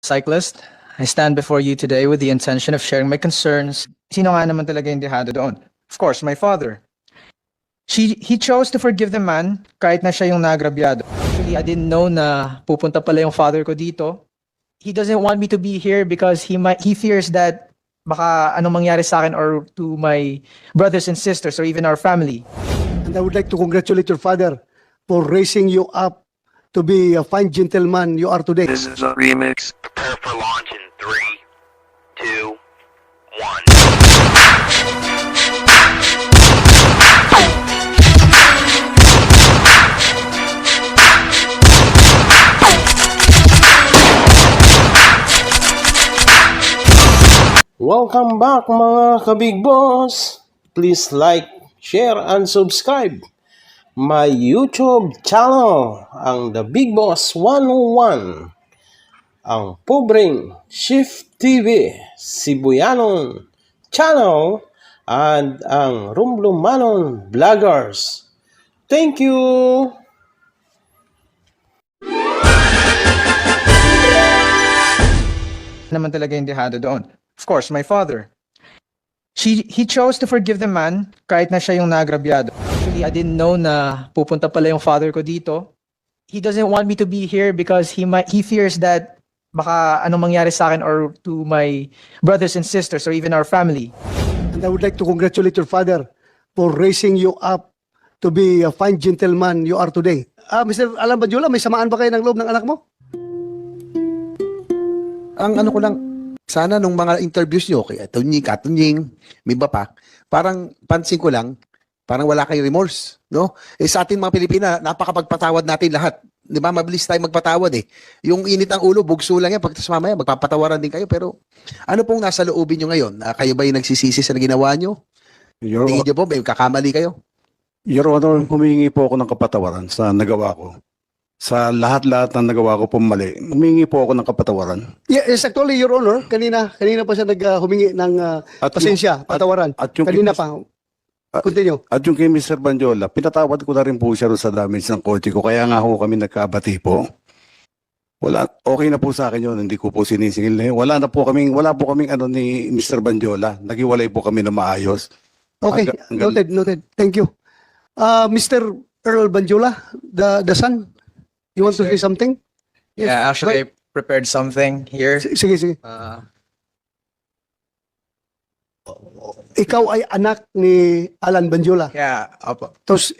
cyclist. I stand before you today with the intention of sharing my concerns. Sino nga naman talaga yung dehado doon? Of course, my father. He chose to forgive the man kahit na siya yung nagrabyado. Actually, I didn't know na pupunta pala yung father ko dito. He doesn't want me to be here because he fears that baka anong mangyari sa akin or to my brothers and sisters or even our family. And I would like to congratulate your father for raising you up to be a fine gentleman you are today. This is a remix. Prepare for launch in 3, 2, 1. Welcome back mga kabig boss. Please like, share, and subscribe my YouTube channel, ang The Big Boss 101, ang pobreng Shift TV Sibuyanon channel, and ang Rumblumanon Vloggers. Thank you! Naman talaga yung dehado doon. Of course, my father. He chose to forgive the man kahit na siya yung nagrabyado. Actually, I didn't know na pupunta pala yung father ko dito. He doesn't want me to be here because he fears that baka anong mangyari sa akin or to my brothers and sisters or even our family. And I would like to congratulate your father for raising you up to be a fine gentleman you are today. Mr. Alan Badjula, may samaan ba kayo ng loob ng anak mo? Ang ano ko lang, sana nung mga interviews nyo, kay Katunying, may iba pa, parang pansin ko lang, parang wala kayong remorse, no? Sa ating mga Pilipina, napakapagpatawad natin lahat. Di ba? Mabilis tayo magpatawad eh. Yung init ang ulo, bugso lang yan. Pagtas mamaya, magpapatawaran din kayo. Pero ano pong nasa loobin nyo ngayon? Kayo ba yung nagsisisi sa ginawa nyo? Tingin nyo po, may kakamali kayo? Your Honor, humingi po ako ng kapatawaran sa nagawa ko. Sa lahat-lahat ng nagawa ko po mali, humingi po ako ng kapatawaran. Yes, actually, Your Honor, kanina pa siya humingi ng pasensya, patawaran. At yung Kanina pa. Continue. At yung kay Mr. Banjola, pinatawad ko na rin po siya sa damage ng kotse ko. Kaya nga ho kami nagkabati po. Okay na po sa akin yun. Hindi ko po sinisingil na yun. Wala po kaming ano ni Mr. Banjola. Nagiwalay po kami na maayos. Okay, noted. Thank you. Mr. Earl Banjola, the son, you want to say something? Yes. Yeah, actually, I prepared something here. Sige. Ikaw ay anak ni Alan Banjola. Yeah, opo. Tapos,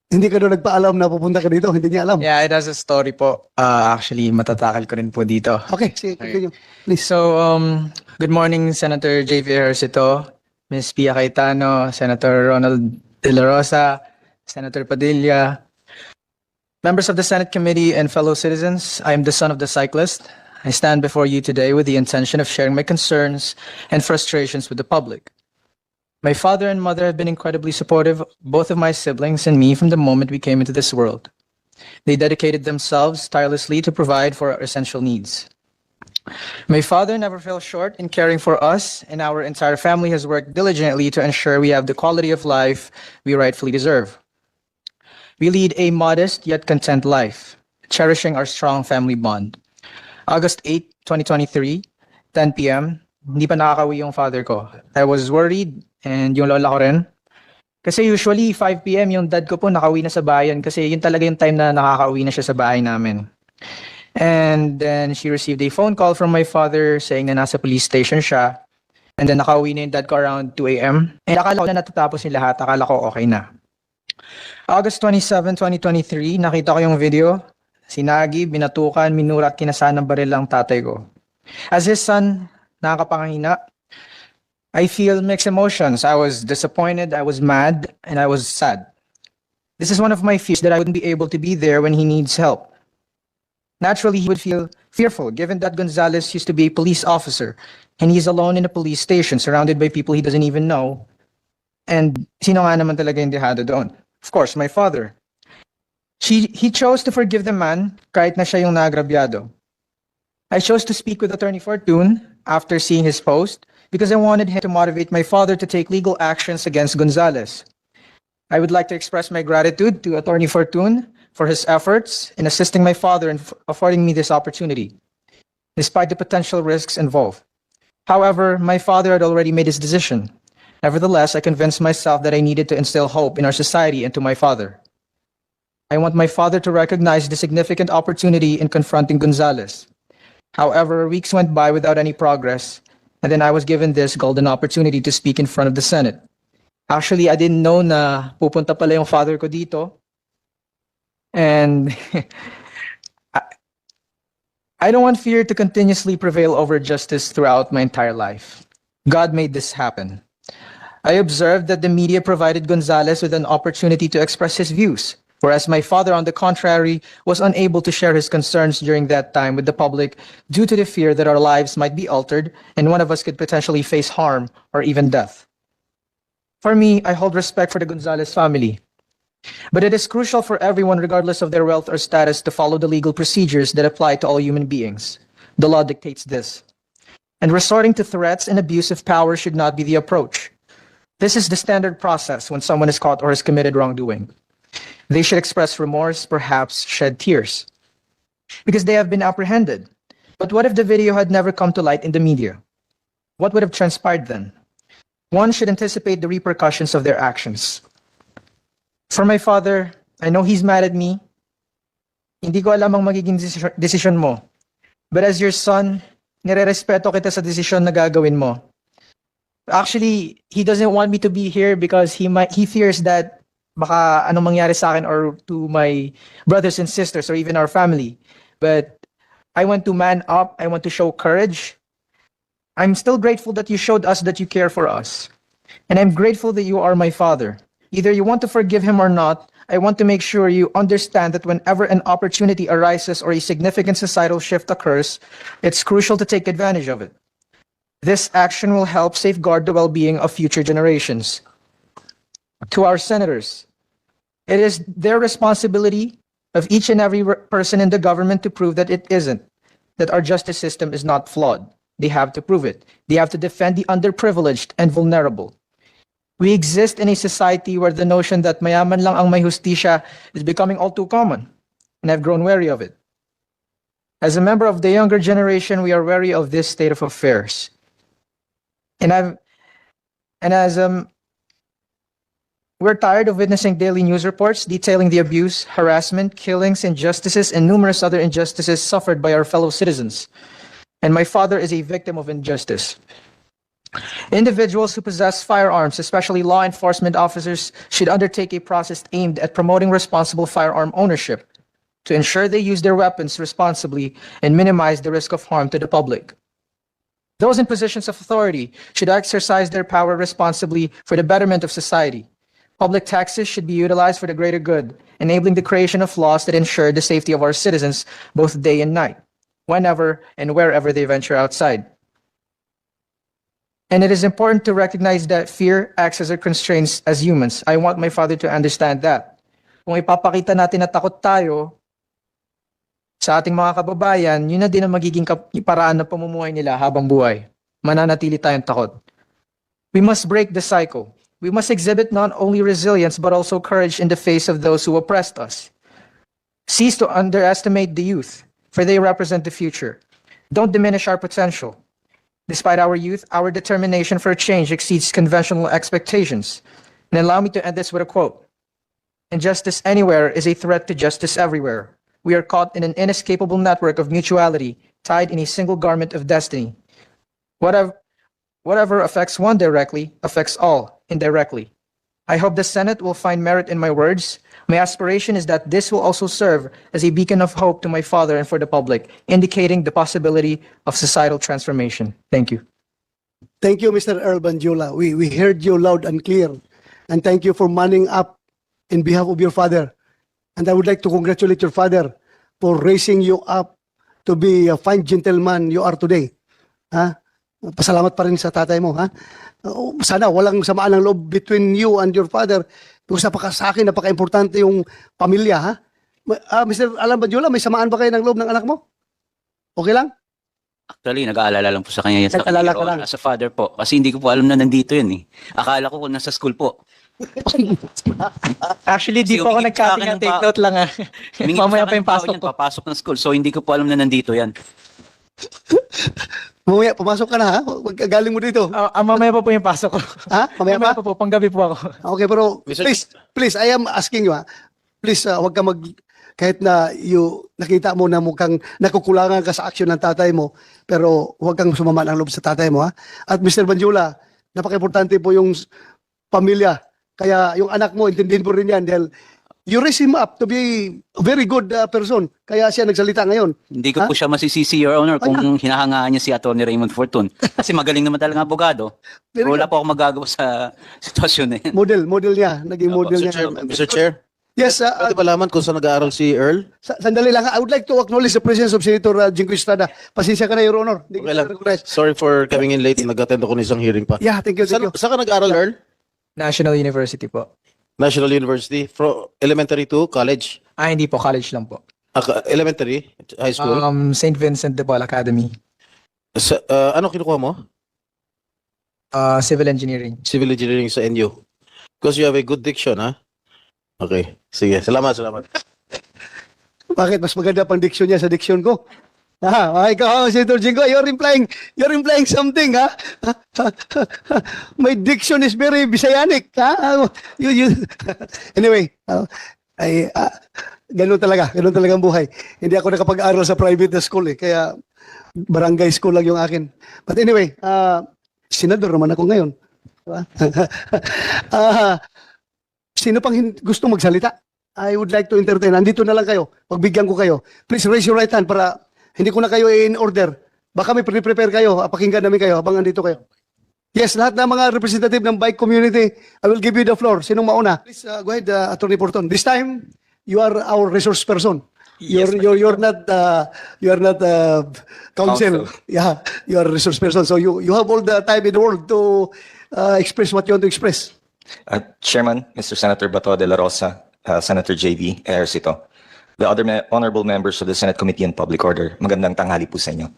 hindi ka doon nagpaalam na pupunta ka dito. Hindi niya alam. Yeah, it has a story po. Actually, matatakal ko rin po dito. Okay, sige, continue. Please. So, good morning, Senator J.V. Ejercito, Ms. Pia Cayetano, Senator Ronald De La Rosa, Senator Padilla, members of the Senate Committee and fellow citizens. I am the son of the cyclist. I stand before you today with the intention of sharing my concerns and frustrations with the public. My father and mother have been incredibly supportive, both of my siblings and me, from the moment we came into this world. They dedicated themselves tirelessly to provide for our essential needs. My father never fell short in caring for us, and our entire family has worked diligently to ensure we have the quality of life we rightfully deserve. We lead a modest yet content life, cherishing our strong family bond. August 8, 2023, 10 p.m., hindi pa nakakauwi yung father ko. I was worried, and yung lola ko rin. Kasi usually 5 p.m. yung dad ko po nakauwi na sa bayan kasi yun talaga yung time na nakakauwi na siya sa bahay namin. And then she received a phone call from my father saying na nasa police station siya. And then nakauwi na yung dad ko around 2 a.m. And akala ko na natatapos yung lahat. Akala ko okay na. August 27, 2023, nakita ko yung video. Sinagi, binatukan, minura at kinasa ng baril ang tatay ko. As his son, nakakapangahina. I feel mixed emotions. I was disappointed, I was mad, and I was sad. This is one of my fears that I wouldn't be able to be there when he needs help. Naturally, he would feel fearful given that Gonzales used to be a police officer and he's alone in a police station surrounded by people he doesn't even know. And sino nga naman talaga yung dehado doon? Of course, my father. He chose to forgive the man kahit na siya yung nagrabyado. I chose to speak with Attorney Fortune after seeing his post because I wanted him to motivate my father to take legal actions against Gonzales. I would like to express my gratitude to Attorney Fortune for his efforts in assisting my father and affording me this opportunity. despite the potential risks involved. However, my father had already made his decision. Nevertheless, I convinced myself that I needed to instill hope in our society and to my father. I want my father to recognize the significant opportunity in confronting Gonzales. However, weeks went by without any progress, and then I was given this golden opportunity to speak in front of the Senate. Actually, I didn't know na pupunta pala yung father ko dito. And I don't want fear to continuously prevail over justice throughout my entire life. God made this happen. I observed that the media provided Gonzales with an opportunity to express his views, whereas my father, on the contrary, was unable to share his concerns during that time with the public due to the fear that our lives might be altered and one of us could potentially face harm or even death. For me, I hold respect for the Gonzales family. But it is crucial for everyone, regardless of their wealth or status, to follow the legal procedures that apply to all human beings. The law dictates this. And resorting to threats and abuse of power should not be the approach. This is the standard process when someone is caught or has committed wrongdoing. They should express remorse, perhaps shed tears, because they have been apprehended. But what if the video had never come to light in the media? What would have transpired then? One should anticipate the repercussions of their actions. For my father, I know he's mad at me. Hindi ko alam ang magiging desisyon mo. But as your son, nire-respeto kita sa desisyon na gagawin mo. Actually, he doesn't want me to be here because he fears that baka anong mangyari sa akin or to my brothers and sisters or even our family. But I want to man up. I want to show courage. I'm still grateful that you showed us that you care for us. And I'm grateful that you are my father. Either you want to forgive him or not, I want to make sure you understand that whenever an opportunity arises or a significant societal shift occurs, it's crucial to take advantage of it. This action will help safeguard the well-being of future generations. To our senators, it is their responsibility of each and every person in the government to prove that it isn't, that our justice system is not flawed. They have to prove it. They have to defend the underprivileged and vulnerable. We exist in a society where the notion that mayaman lang ang may hustisya is becoming all too common, and I've grown wary of it. As a member of the younger generation, we are wary of this state of affairs. We're tired of witnessing daily news reports detailing the abuse, harassment, killings, injustices, and numerous other injustices suffered by our fellow citizens. And my father is a victim of injustice. Individuals who possess firearms, especially law enforcement officers, should undertake a process aimed at promoting responsible firearm ownership to ensure they use their weapons responsibly and minimize the risk of harm to the public. Those in positions of authority should exercise their power responsibly for the betterment of society. Public taxes should be utilized for the greater good, enabling the creation of laws that ensure the safety of our citizens both day and night, whenever and wherever they venture outside. And it is important to recognize that fear acts as a constraint as humans. I want my father to understand that. Kung ipapakita natin na takot tayo sa ating mga kababayan, yun na din ang magiging paraan ng pamumuhay nila habang buhay. Mananatili tayong takot. We must break the cycle. We must exhibit not only resilience but also courage in the face of those who oppressed us. Cease to underestimate the youth, for they represent the future. Don't diminish our potential. Despite our youth, our determination for change exceeds conventional expectations. And allow me to end this with a quote. Injustice anywhere is a threat to justice everywhere. We are caught in an inescapable network of mutuality, tied in a single garment of destiny. Whatever affects one directly, affects all indirectly. I hope the Senate will find merit in my words. My aspiration is that this will also serve as a beacon of hope to my father and for the public, indicating the possibility of societal transformation. Thank you. Thank you, Mr. Earl Banjula. We heard you loud and clear. And thank you for manning up in behalf of your father. And I would like to congratulate your father for raising you up to be a fine gentleman you are today. Ha? Pasalamat pa rin sa tatay mo. Ha? Sana walang samaan ng loob between you and your father. Because sa akin, napaka-importante yung pamilya. Ha? Mr. Alan Banjula, may samaan ba kayo ng loob ng anak mo? Okay lang? Actually, nag-aalala lang po sa kanya yan sa Nag-aalala ka lang? as a father po. Kasi hindi ko po alam na nandito yun eh. Akala ko kung nasa school po. Actually, di Kasi po ako umingit sa akin nagkatinga. ng Take pa- note lang ah. Humingit Mamaya sa pa akin yung pasok yan, ko. papasok ng school. So hindi ko po alam na nandito yan. Mamaya, pumasok ka na ha? Huwag ka galing mo dito. Mamaya pa po yung pasok ko. Ha? Mamaya pa? Mamaya pa po, panggabi po ako. Okay, pero please, I am asking you ha. Please, huwag ka kahit na nakita mo na mukhang nakukulangan ka sa aksyon ng tatay mo, pero huwag kang sumama ng loob sa tatay mo ha. At Mr. Banjula, napaka-importante po yung pamilya. Kaya yung anak mo, intindihin po rin yan dahil you raise him up to be a very good person. Kaya siya nagsalita ngayon. Hindi ko po siya masisisi, Your Honor, kung hinahangaan niya si Atty. Raymond Fortun. Kasi magaling naman talaga ang abogado. Very Wala po akong magagawa sa sitwasyon na yan. Model niya. Naging model niya. Mr. Chair, Yes, pwede ba laman kung saan nag-aaral si Earl? sandali lang. I would like to acknowledge the presence of Senator Jingo Estrada. Pasensya ka na, Your Honor. Hindi Okay kita lang. recognize. Sorry for coming in late. Nag-attend ako ng isang hearing pa. Yeah, thank you. Saan ka nag-aaral, Earl? National University po. National University? From elementary to college? Hindi po, college lang po. Elementary? High school? St. Vincent de Paul Academy. Ano kinukuha mo? Civil Engineering. Civil engineering sa NU. Because you have a good diction, ha? Okay. Sige. Salamat. Bakit? Mas maganda pang diction niya sa diction ko. Ikaw, Senator Jingo, you're implying something, ha? My diction is very Bisayanic, ha? Anyway, ganun talaga ang buhay. Hindi ako nakapag-aral sa private na school, kaya barangay school lang yung akin. But anyway, senador naman ako ngayon. Diba? Sino pang gusto magsalita? I would like to entertain. Andito na lang kayo. Pagbigyan ko kayo. Please raise your right hand para hindi ko na kayo in order. Baka may pre-prepare kayo. Pakinggan namin kayo habang andito kayo. Yes, lahat ng mga representative ng bike community, I will give you the floor. Sinong mauna? Please go ahead, Attorney Porton. This time, you are our resource person. You're not counsel. Yeah, you are a resource person. So you have all the time in the world to express what you want to express. Chairman, Mr. Senator Bato de la Rosa, Senator JV Ejercito, the other honorable members of the Senate Committee on Public Order, magandang tanghali po sa inyo.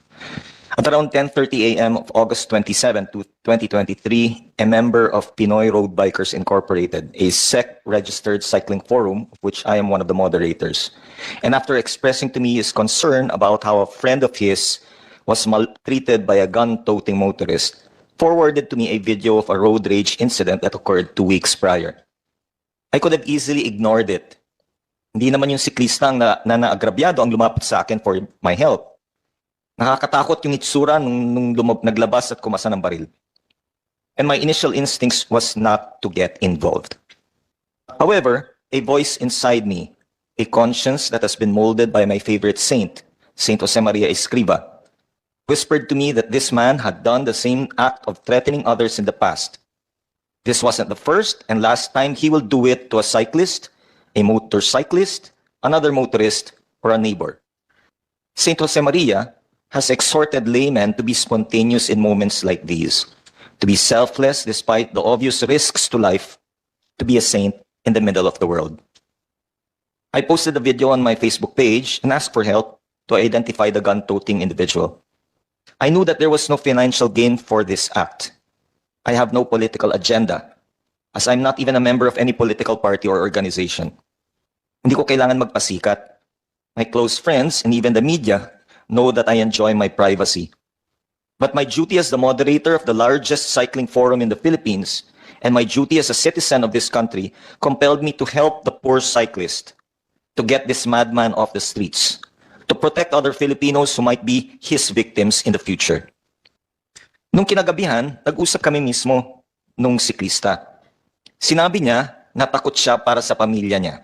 At around 10:30 a.m. of August 27, 2023, a member of Pinoy Road Bikers Incorporated, a SEC-registered cycling forum, of which I am one of the moderators, and after expressing to me his concern about how a friend of his was maltreated by a gun-toting motorist, forwarded to me a video of a road rage incident that occurred 2 weeks prior. I could have easily ignored it. Hindi naman yung siklista na naagrabyado ang lumapit sa akin for my help. Nakakatakot yung itsura nung naglabas at kumasa ng baril. And my initial instincts was not to get involved. However, a voice inside me, a conscience that has been molded by my favorite saint, Saint Josemaria Escriva, whispered to me that this man had done the same act of threatening others in the past. This wasn't the first and last time he will do it to a cyclist, a motorcyclist, another motorist, or a neighbor. Saint Josemaria has exhorted laymen to be spontaneous in moments like these, to be selfless despite the obvious risks to life, to be a saint in the middle of the world. I posted a video on my Facebook page and asked for help to identify the gun-toting individual. I knew that there was no financial gain for this act. I have no political agenda, as I'm not even a member of any political party or organization. Hindi ko kailangan magpasikat. My close friends and even the media know that I enjoy my privacy. But my duty as the moderator of the largest cycling forum in the Philippines and my duty as a citizen of this country compelled me to help the poor cyclist, to get this madman off the streets, to protect other Filipinos who might be his victims in the future. Nung kinagabihan, nag-usap kami mismo nung siklista. Sinabi niya na takot siya para sa pamilya niya.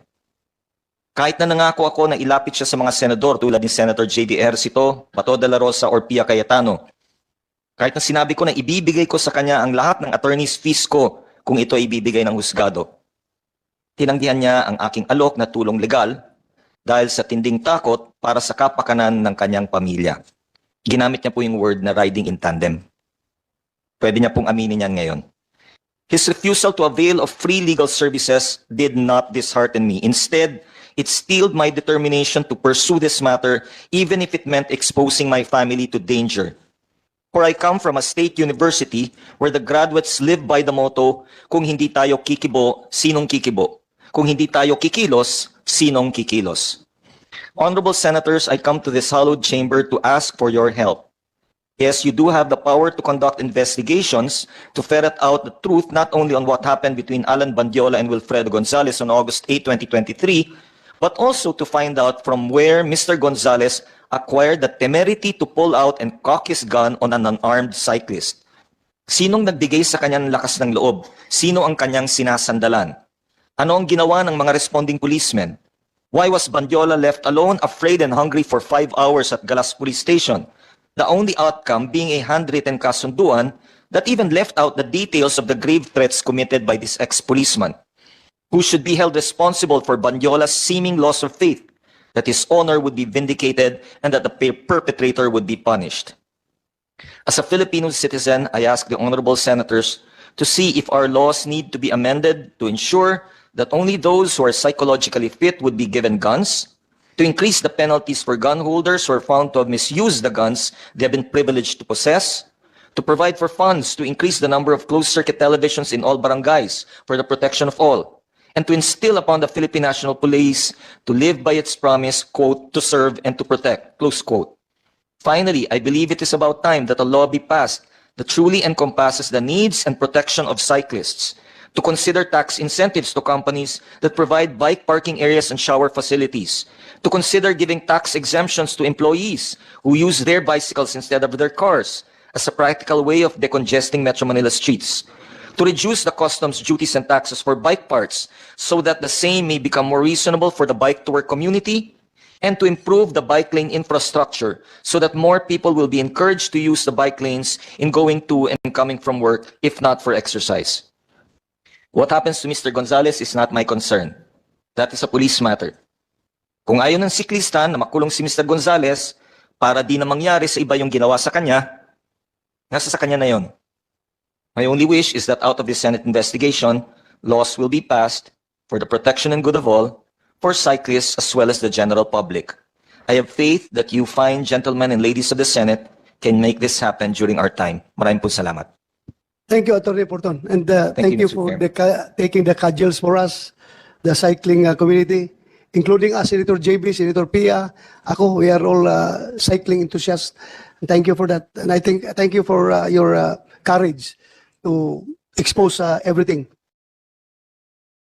Kahit na nangako ako na ilapit siya sa mga senador tulad ni Senator J.B. Ejercito, Bato de la Rosa, or Pia Cayetano. Kahit na sinabi ko na ibibigay ko sa kanya ang lahat ng attorney's fees ko kung ito ay ibibigay ng husgado. Tinanggihan niya ang aking alok na tulong legal dahil sa tinding takot para sa kapakanan ng kanyang pamilya. Ginamit niya po yung word na riding in tandem. Pwede niya pong aminin yan ngayon. His refusal to avail of free legal services did not dishearten me. Instead, it steeled my determination to pursue this matter even if it meant exposing my family to danger. For I come from a state university where the graduates live by the motto, kung hindi tayo kikibo, sinong kikibo? Kung hindi tayo kikilos, sinong kikilos? Honorable Senators, I come to this hallowed chamber to ask for your help. Yes, you do have the power to conduct investigations to ferret out the truth not only on what happened between Alan Bandiola and Wilfredo Gonzalez on August 8, 2023, but also to find out from where Mr. Gonzalez acquired the temerity to pull out and cock his gun on an unarmed cyclist. Sinong nagbigay sa kanyang lakas ng loob? Sino ang kanyang sinasandalan? Ano ang ginawa ng mga responding policemen? Why was Bandiola left alone, afraid and hungry for 5 hours at Galas Police Station? The only outcome being a handwritten kasunduan that even left out the details of the grave threats committed by this ex-policeman, who should be held responsible for Bandiola's seeming loss of faith, that his honor would be vindicated and that the perpetrator would be punished. As a Filipino citizen, I ask the honorable senators to see if our laws need to be amended to ensure that only those who are psychologically fit would be given guns, to increase the penalties for gun holders who are found to have misused the guns they have been privileged to possess, to provide for funds to increase the number of closed-circuit televisions in all barangays for the protection of all, and to instill upon the Philippine National Police to live by its promise, quote, to serve and to protect, close quote. Finally, I believe it is about time that a law be passed that truly encompasses the needs and protection of cyclists, to consider tax incentives to companies that provide bike parking areas and shower facilities, to consider giving tax exemptions to employees who use their bicycles instead of their cars as a practical way of decongesting Metro Manila streets, to reduce the customs duties and taxes for bike parts so that the same may become more reasonable for the bike-to-work community, and to improve the bike lane infrastructure so that more people will be encouraged to use the bike lanes in going to and coming from work, if not for exercise. What happens to Mr. Gonzalez is not my concern. That is a police matter. Kung ayaw ng siklista na makulong si Mr. Gonzalez para di na mangyari sa iba yung ginawa sa kanya, nasa sa kanya na yon. My only wish is that out of this Senate investigation, laws will be passed for the protection and good of all, for cyclists as well as the general public. I have faith that you fine gentlemen and ladies of the Senate can make this happen during our time. Maraming po salamat. Thank you, Attorney Porton. And thank you Mr. for Chair. taking the cudgels for us, the cycling community, including us, Senator JB, Senator Pia. Ako, we are all cycling enthusiasts. And thank you for that. And I think thank you for your courage to expose everything